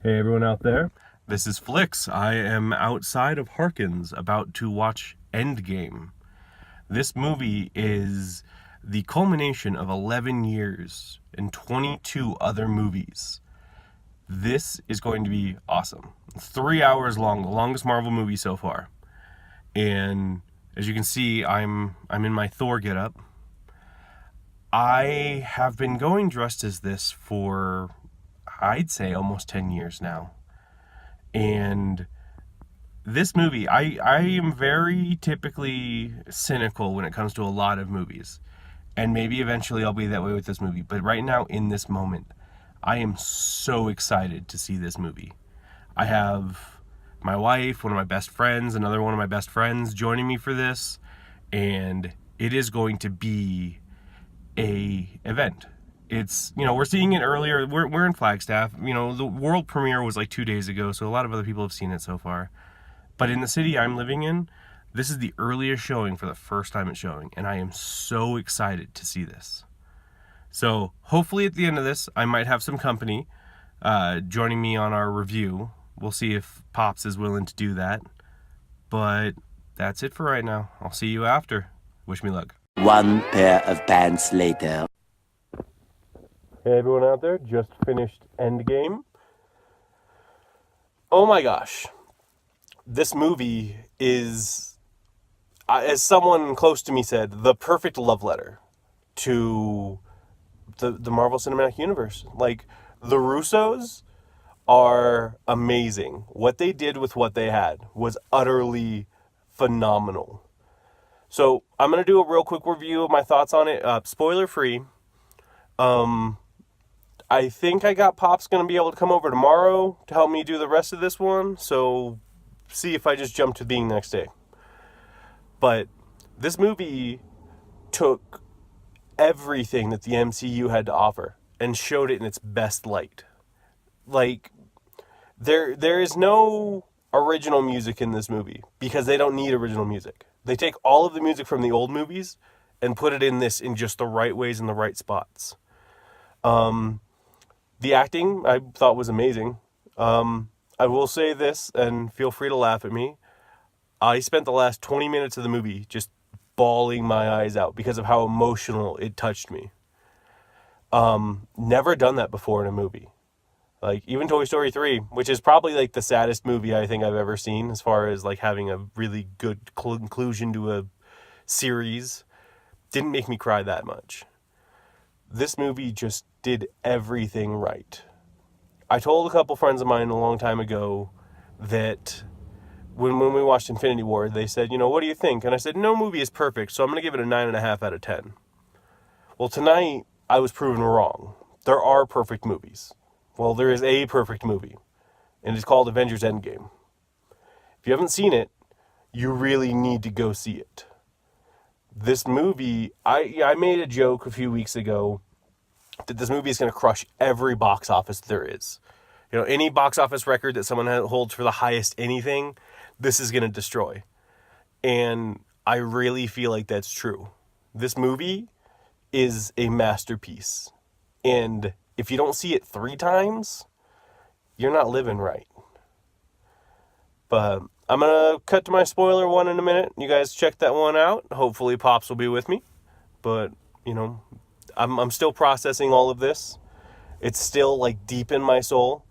Hey everyone out there, this is Flix. I am outside of Harkins about to watch Endgame. This movie is the culmination of 11 years and 22 other movies. This is going to be awesome. It's 3 hours long, the longest Marvel movie so far. And as you can see, I'm in my Thor getup. I have been going dressed as this for, I'd say, almost 10 years now. And this movie, I am very typically cynical when it comes to a lot of movies. And maybe eventually I'll be that way with this movie. But right now, in this moment, I am so excited to see this movie. I have my wife, one of my best friends, another one of my best friends joining me for this. And it is going to be a event. It's, we're seeing it earlier. We're in Flagstaff. The world premiere was like 2 days ago, so a lot of other people have seen it so far. But in the city I'm living in, this is the earliest showing for the first time it's showing, and I am so excited to see this. So hopefully at the end of this, I might have some company joining me on our review. We'll see if Pops is willing to do that. But that's it for right now. I'll see you after. Wish me luck. One pair of pants later. Hey everyone out there, just finished Endgame. Oh my gosh. This movie is, as someone close to me said, the perfect love letter to the Marvel Cinematic Universe. Like, the Russos are amazing. What they did with what they had was utterly phenomenal. So I'm going to do a real quick review of my thoughts on it, spoiler free. I think I got Pop's going to be able to come over tomorrow to help me do the rest of this one, so see if I just jump to being the next day. But this movie took everything that the MCU had to offer and showed it in its best light. Like, there is no original music in this movie because they don't need original music. They take all of the music from the old movies and put it in this in just the right ways and the right spots. The acting I thought was amazing. I will say this, and feel free to laugh at me. I spent the last 20 minutes of the movie just bawling my eyes out because of how emotional it touched me. Never done that before in a movie. Like, even Toy Story 3, which is probably like the saddest movie I think I've ever seen as far as like having a really good conclusion to a series, didn't make me cry that much. This movie just did everything right. I told a couple friends of mine a long time ago that when we watched Infinity War, they said, what do you think? And I said, no movie is perfect, so I'm going to give it a 9.5 out of 10. Well, tonight, I was proven wrong. There are perfect movies. Well, there is a perfect movie, and it's called Avengers Endgame. If you haven't seen it, you really need to go see it. This movie, I made a joke a few weeks ago that this movie is going to crush every box office there is. Any box office record that someone holds for the highest anything, this is going to destroy. And I really feel like that's true. This movie is a masterpiece. And if you don't see it 3 times, you're not living right. But I'm going to cut to my spoiler one in a minute. You guys check that one out. Hopefully Pops will be with me. But, I'm still processing all of this. It's still like deep in my soul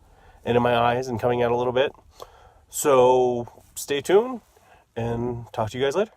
and in my eyes and coming out a little bit. So stay tuned and talk to you guys later.